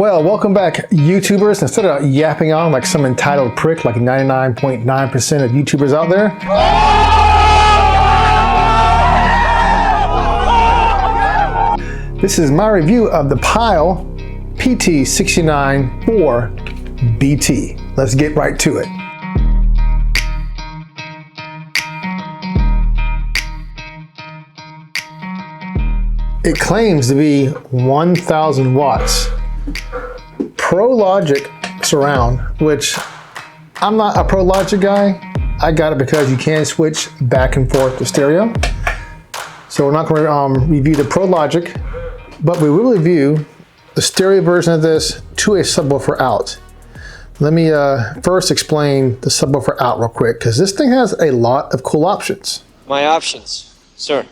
Well, welcome back, YouTubers. Instead of yapping on like some entitled prick like 99.9% of YouTubers out there, this is my review of the PYLE BT694BT. Let's get right to it. It claims to be 1,000 watts. Pro Logic surround, which I'm not a Pro Logic guy. I got it because you can switch back and forth to stereo. So we're not going to review the Pro Logic, but we will review the stereo version of this to a subwoofer out. Let me first explain the subwoofer out real quick, because this thing has a lot of cool options. My options, sir.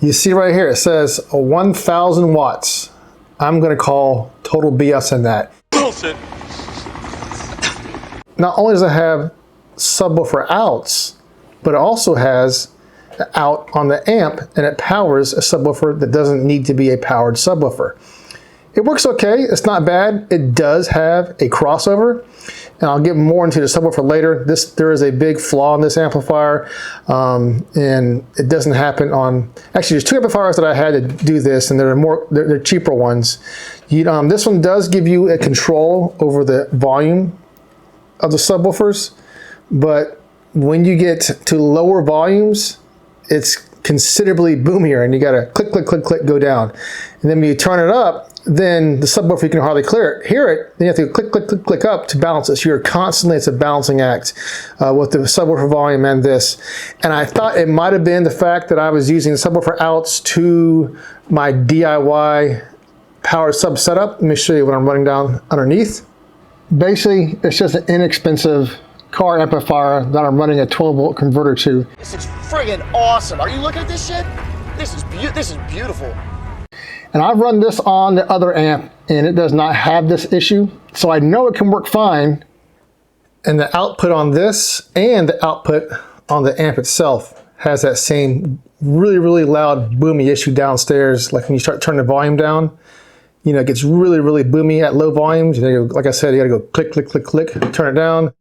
You see right here, it says 1,000 watts. I'm going to call total BS in that. Bullshit. Not only does it have subwoofer outs, but it also has out on the amp, and it powers a subwoofer that doesn't need to be a powered subwoofer. It works okay, it's not bad. It does have a crossover, and I'll get more into the subwoofer later. There is a big flaw in this amplifier, and it doesn't happen on, actually there's two amplifiers that I had to do this, and they're cheaper ones. This one does give you a control over the volume of the subwoofers, but when you get to lower volumes, it's considerably boomier, and you gotta click, click, click, click, go down. And then when you turn it up, then the subwoofer, you can hardly hear it. Then you have to click, click, click, click up to balance it. So you're constantly, it's a balancing act with the subwoofer volume and this. And I thought it might have been the fact that I was using subwoofer outs to my DIY power sub setup. Let me show you what I'm running down underneath. Basically, it's just an inexpensive car amplifier that I'm running a 12-volt converter to. This is friggin' awesome. Are you looking at this shit? This is beautiful. And I've run this on the other amp, and it does not have this issue. So I know it can work fine. And the output on this and the output on the amp itself has that same really, really loud boomy issue downstairs. Like when you start turning the volume down, you know, it gets really, really boomy at low volumes. Like I said, you gotta go click, click, click, click, turn it down.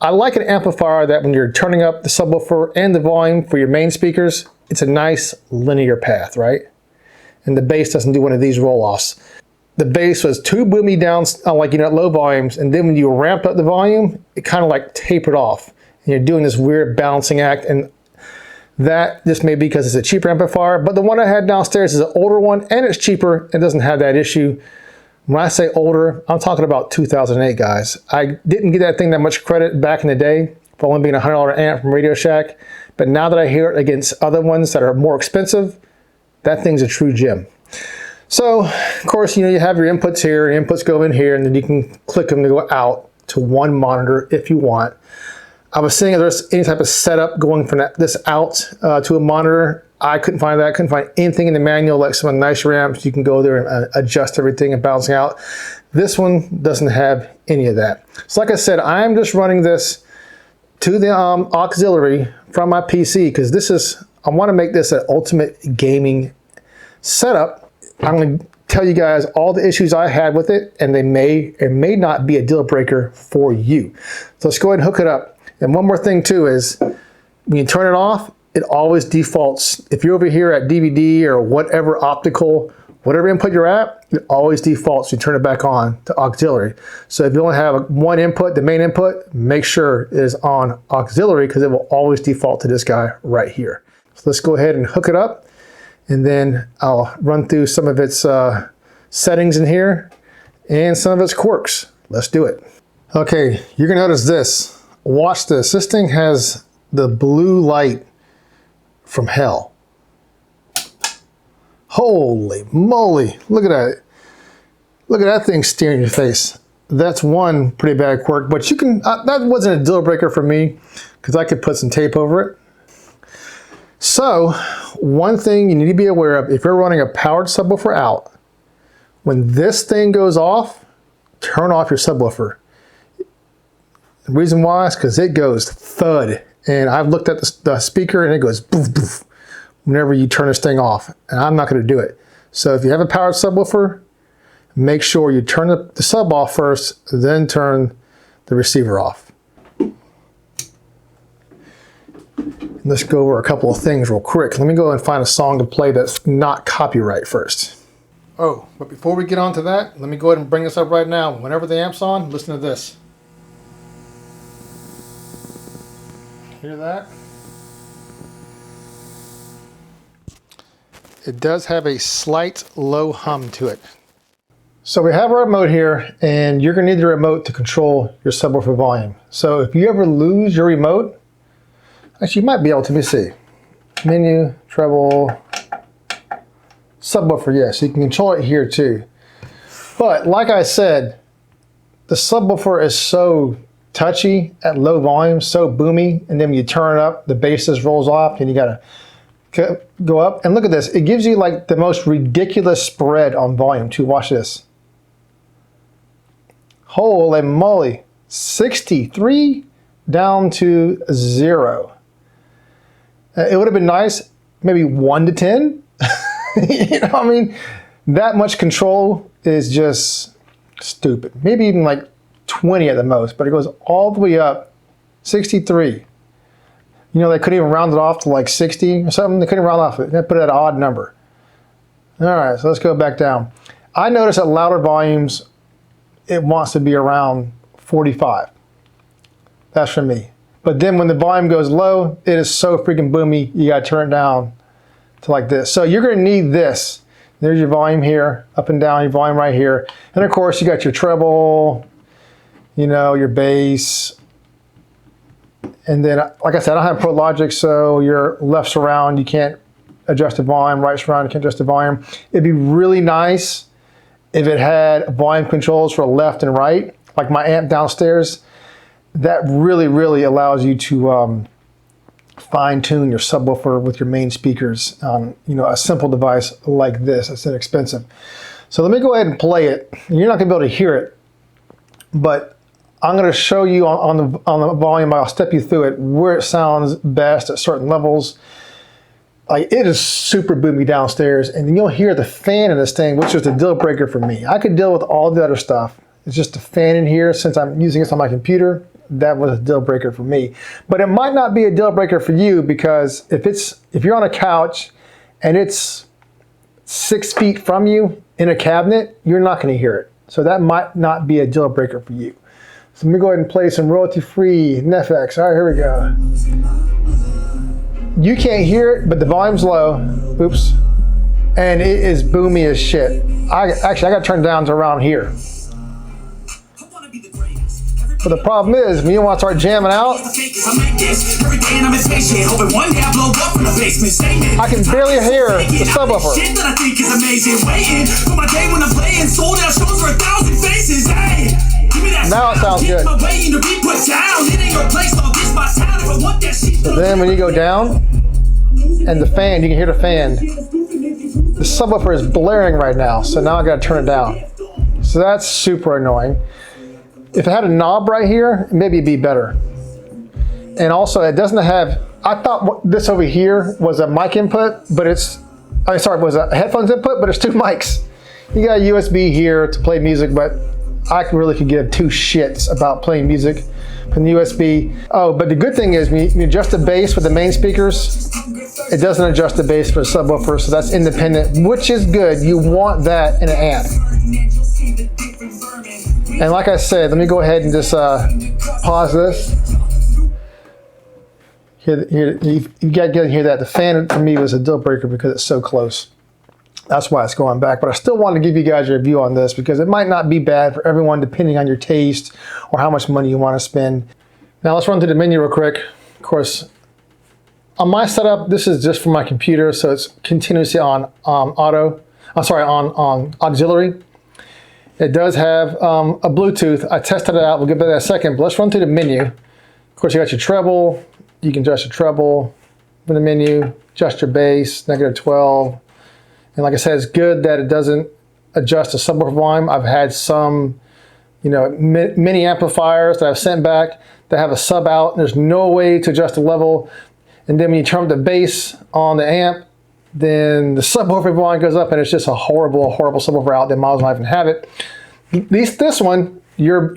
I like an amplifier that when you're turning up the subwoofer and the volume for your main speakers, it's a nice linear path, right? And the bass doesn't do one of these roll-offs. The bass was too boomy down, like, you know, at low volumes, and then when you ramped up the volume, it kind of like tapered off. And you're doing this weird balancing act, and that just may be because it's a cheaper amplifier, but the one I had downstairs is an older one, and it's cheaper, and doesn't have that issue. When I say older, I'm talking about 2008, guys. I didn't get that thing that much credit back in the day for only being a $100 amp from Radio Shack, but now that I hear it against other ones that are more expensive, that thing's a true gem. So, of course, you know, you have your inputs here, and inputs go in here, and then you can click them to go out to one monitor if you want. I was seeing if there's any type of setup going from this out to a monitor. I couldn't find that. I couldn't find anything in the manual like some of the nicer amps. You can go there and adjust everything and balancing out. This one doesn't have any of that. So like I said, I'm just running this to the auxiliary from my PC, because I want to make this an ultimate gaming setup. I'm going to tell you guys all the issues I had with it, and they may or may not be a deal breaker for you. So let's go ahead and hook it up. And one more thing too is, when you turn it off, it always defaults. If you're over here at DVD or whatever optical, whatever input you're at, it always defaults. You turn it back on to auxiliary. So if you only have one input, the main input, make sure it is on auxiliary, because it will always default to this guy right here. So let's go ahead and hook it up, and then I'll run through some of its settings in here and some of its quirks. Let's do it. Okay, you're gonna notice this. Watch this. This thing has the blue light from hell. Holy moly, look at that. Look at that thing staring your face. That's one pretty bad quirk, but you can, that wasn't a deal breaker for me, because I could put some tape over it. So, one thing you need to be aware of, if you're running a powered subwoofer out, when this thing goes off, turn off your subwoofer. The reason why is because it goes thud. And I've looked at the speaker, and it goes boof, boof whenever you turn this thing off. And I'm not going to do it. So if you have a powered subwoofer, make sure you turn the sub off first, then turn the receiver off. And let's go over a couple of things real quick. Let me go and find a song to play that's not copyright first. Oh, but before we get on to that, let me go ahead and bring this up right now. Whenever the amp's on, listen to this. Hear that? It does have a slight low hum to it. So we have our remote here, and you're gonna need the remote to control your subwoofer volume. So if you ever lose your remote, actually you might be able to, let me see. Menu, treble, subwoofer, yes, you can control it here too. But like I said, the subwoofer is so touchy at low volume, so boomy, and then when you turn it up, the bass just rolls off and you gotta go up. And look at this, it gives you like the most ridiculous spread on volume too. Watch this. Holy moly, 63 down to 0. It would have been nice, maybe 1 to 10. You know what I mean? That much control is just stupid. Maybe even like 20 at the most, but it goes all the way up, 63. You know, they couldn't even round it off to like 60 or something. They couldn't round off it. They put it at an odd number. All right, so let's go back down. I notice at louder volumes, it wants to be around 45. That's for me. But then when the volume goes low, it is so freaking boomy, you gotta turn it down to like this. So you're gonna need this. There's your volume here, up and down, your volume right here. And of course, you got your treble, you know, your bass. And then, like I said, I don't have Pro Logic, so your left surround, you can't adjust the volume, right surround, you can't adjust the volume. It'd be really nice if it had volume controls for left and right, like my amp downstairs. That really, really allows you to fine tune your subwoofer with your main speakers on, you know, a simple device like this. It's inexpensive. So let me go ahead and play it. You're not gonna be able to hear it, but I'm going to show you on the volume. I'll step you through it where it sounds best at certain levels. Like, it is super boomy downstairs, and you'll hear the fan in this thing, which is the deal breaker for me. I could deal with all the other stuff. It's just the fan in here, since I'm using this on my computer, that was a deal breaker for me. But it might not be a deal breaker for you, because if you're on a couch and it's 6 feet from you in a cabinet, you're not going to hear it. So that might not be a deal breaker for you. So let me go ahead and play some royalty-free NFX. All right, here we go. You can't hear it, but the volume's low. Oops. And it is boomy as shit. I got to turn it down to around here. But the problem is, when you want to start jamming out, I can barely hear the subwoofer. Now it sounds good. So then when you go down, and the fan, you can hear the fan. The subwoofer is blaring right now, so now I gotta turn it down. So that's super annoying. If it had a knob right here, maybe it'd be better. And also, it doesn't have, I thought this over here was a mic input, but was a headphones input, but it's 2 mics. You got a USB here to play music, but I really could give 2 shits about playing music from the USB. Oh, but the good thing is when you adjust the bass with the main speakers, it doesn't adjust the bass for the subwoofer, so that's independent, which is good. You want that in an amp. And like I said, let me go ahead and just pause this. You got to hear that. The fan for me was a deal breaker because it's so close. That's why it's going back. But I still want to give you guys a review on this because it might not be bad for everyone depending on your taste or how much money you want to spend. Now let's run through the menu real quick. Of course, on my setup, this is just for my computer, so it's continuously on on auxiliary. It does have a Bluetooth. I tested it out. We'll get to that in a second. But let's run through the menu. Of course, you got your treble. You can adjust your treble in the menu. Adjust your bass, -12. And like I said, it's good that it doesn't adjust the subwoofer volume. I've had some, mini amplifiers that I've sent back that have a sub out. There's no way to adjust the level. And then when you turn up the bass on the amp, then the subwoofer volume goes up and it's just a horrible, horrible subwoofer out. Then miles not even have it. At least this one, your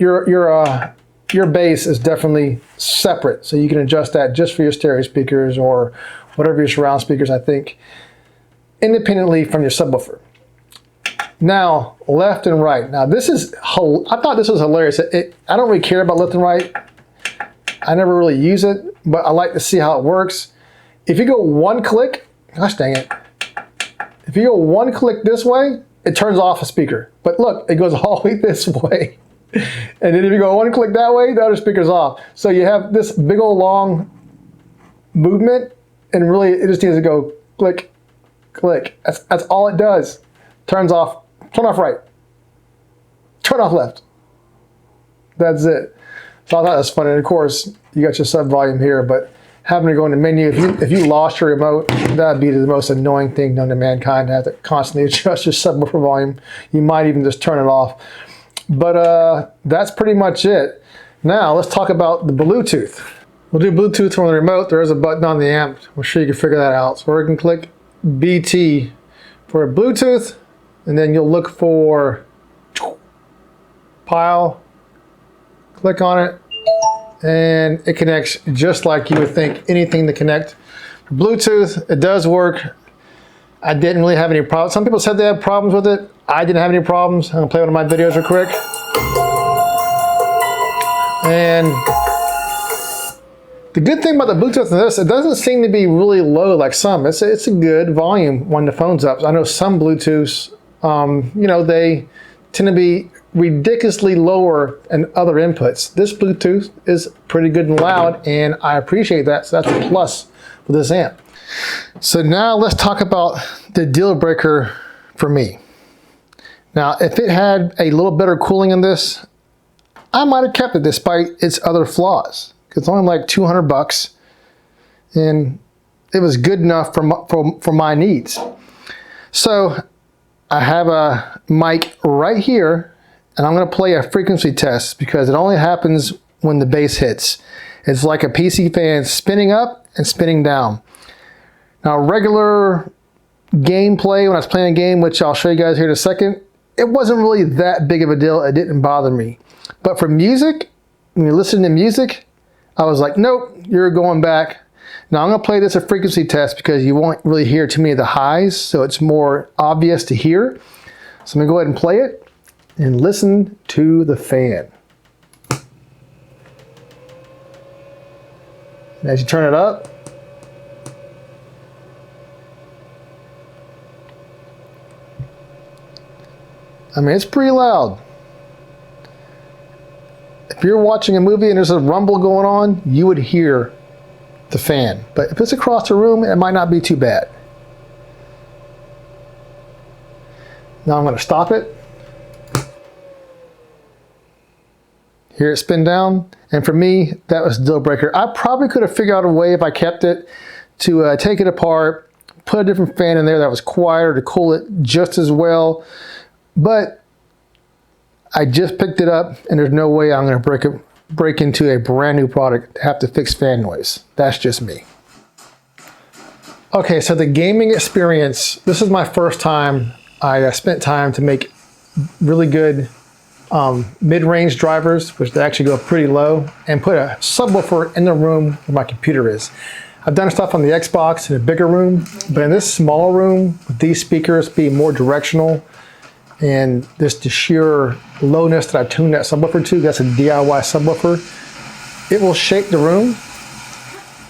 bass is definitely separate. So you can adjust that just for your stereo speakers or whatever your surround speakers, I think, independently from your subwoofer. Now, left and right. Now this is, I thought this was hilarious. I don't really care about left and right. I never really use it, but I like to see how it works. If you go one click, gosh dang it. If you go one click this way, it turns off a speaker. But look, it goes all the way this way. And then if you go one click that way, the other speaker's off. So you have this big old long movement, and really it just needs to go click, click. That's all it does. Turns off, turn off right, turn off left. That's it. So I thought that was funny. And of course, you got your sub volume here, but having to go in the menu, if you lost your remote, that'd be the most annoying thing known to mankind, to have to constantly adjust your subwoofer volume. You might even just turn it off. But that's pretty much it. Now let's talk about the Bluetooth. We'll do Bluetooth from the remote. There is a button on the amp. I'm sure you can figure that out. So we can click BT for Bluetooth, and then you'll look for PYLE, click on it, and it connects just like you would think anything to connect. For Bluetooth, it does work. I didn't really have any problems. Some people said they had problems with it. I didn't have any problems. I'm gonna play one of my videos real quick. And the good thing about the Bluetooth in this, it doesn't seem to be really low like some. It's a good volume when the phone's up. I know some Bluetooths, you know, they tend to be ridiculously lower than other inputs. This Bluetooth is pretty good and loud, and I appreciate that. So that's a plus for this amp. So now let's talk about the deal breaker for me. Now, if it had a little better cooling in this, I might have kept it despite its other flaws. It's only like 200 bucks, and it was good enough for my needs. So I have a mic right here, and I'm gonna play a frequency test because it only happens when the bass hits. It's like a PC fan spinning up and spinning down. Now, regular gameplay, when I was playing a game, which I'll show you guys here in a second, it wasn't really that big of a deal. It didn't bother me. But for music, when you're listening to music, I was like, nope, you're going back. Now I'm gonna play this a frequency test because you won't really hear too many of the highs, so it's more obvious to hear. So I'm gonna go ahead and play it and listen to the fan. And as you turn it up, I mean, it's pretty loud. If you're watching a movie and there's a rumble going on, you would hear the fan. But if it's across the room, it might not be too bad. Now I'm going to stop it. Hear it spin down. And for me, that was a deal breaker. I probably could have figured out a way, if I kept it, to take it apart, put a different fan in there that was quieter to cool it just as well. But I just picked it up, and there's no way I'm going to break into a brand new product to have to fix fan noise. That's just me. Okay, so the gaming experience, this is my first time I spent time to make really good mid-range drivers, which they actually go pretty low, and put a subwoofer in the room where my computer is. I've done stuff on the Xbox in a bigger room, but in this smaller room, with these speakers being more directional, and this the sheer lowness that I tuned that subwoofer to, that's a DIY subwoofer, it will shake the room.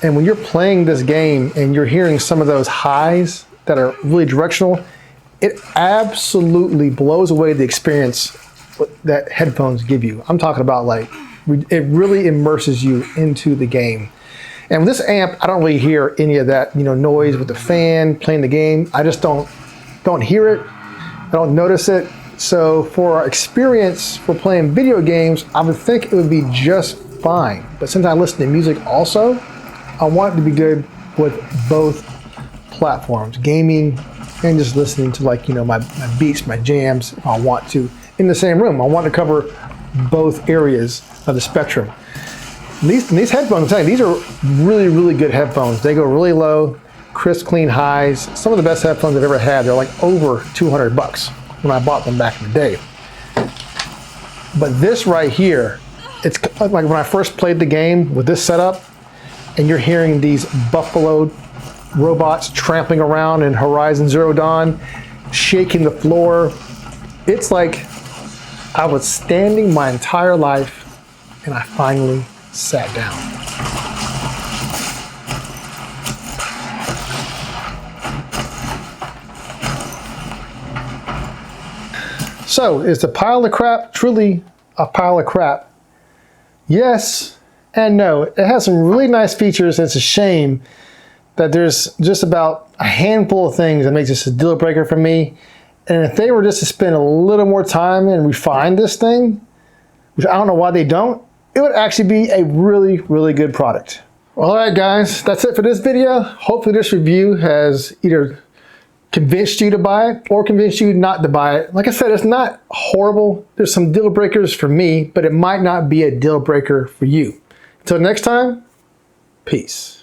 And when you're playing this game and you're hearing some of those highs that are really directional, it absolutely blows away the experience that headphones give you. I'm talking about, like, it really immerses you into the game. And with this amp, I don't really hear any of that, you know, noise with the fan playing the game. I just don't hear it. I don't notice it. So for our experience for playing video games, I would think it would be just fine. But since I listen to music also, I want it to be good with both platforms, gaming and just listening to, like, you know, my beats, my jams, if I want to, in the same room. I want to cover both areas of the spectrum. These headphones, I'm telling you, these are really, really good headphones. They go really low. crisp, clean highs. Some of the best headphones I've ever had. They're like over 200 bucks when I bought them back in the day. But this right here, it's like when I first played the game with this setup, and you're hearing these buffalo robots trampling around in Horizon Zero Dawn, shaking the floor. It's like I was standing my entire life, and I finally sat down. So, is the pile of crap truly a pile of crap? Yes and no. It has some really nice features, and it's a shame that there's just about a handful of things that makes this a deal breaker for me. And if they were just to spend a little more time and refine this thing, which I don't know why they don't, it would actually be a really, really good product. All right, guys, that's it for this video. Hopefully this review has either convinced you to buy it or convinced you not to buy it. Like I said, it's not horrible. There's some deal breakers for me, but it might not be a deal breaker for you. Until next time, peace.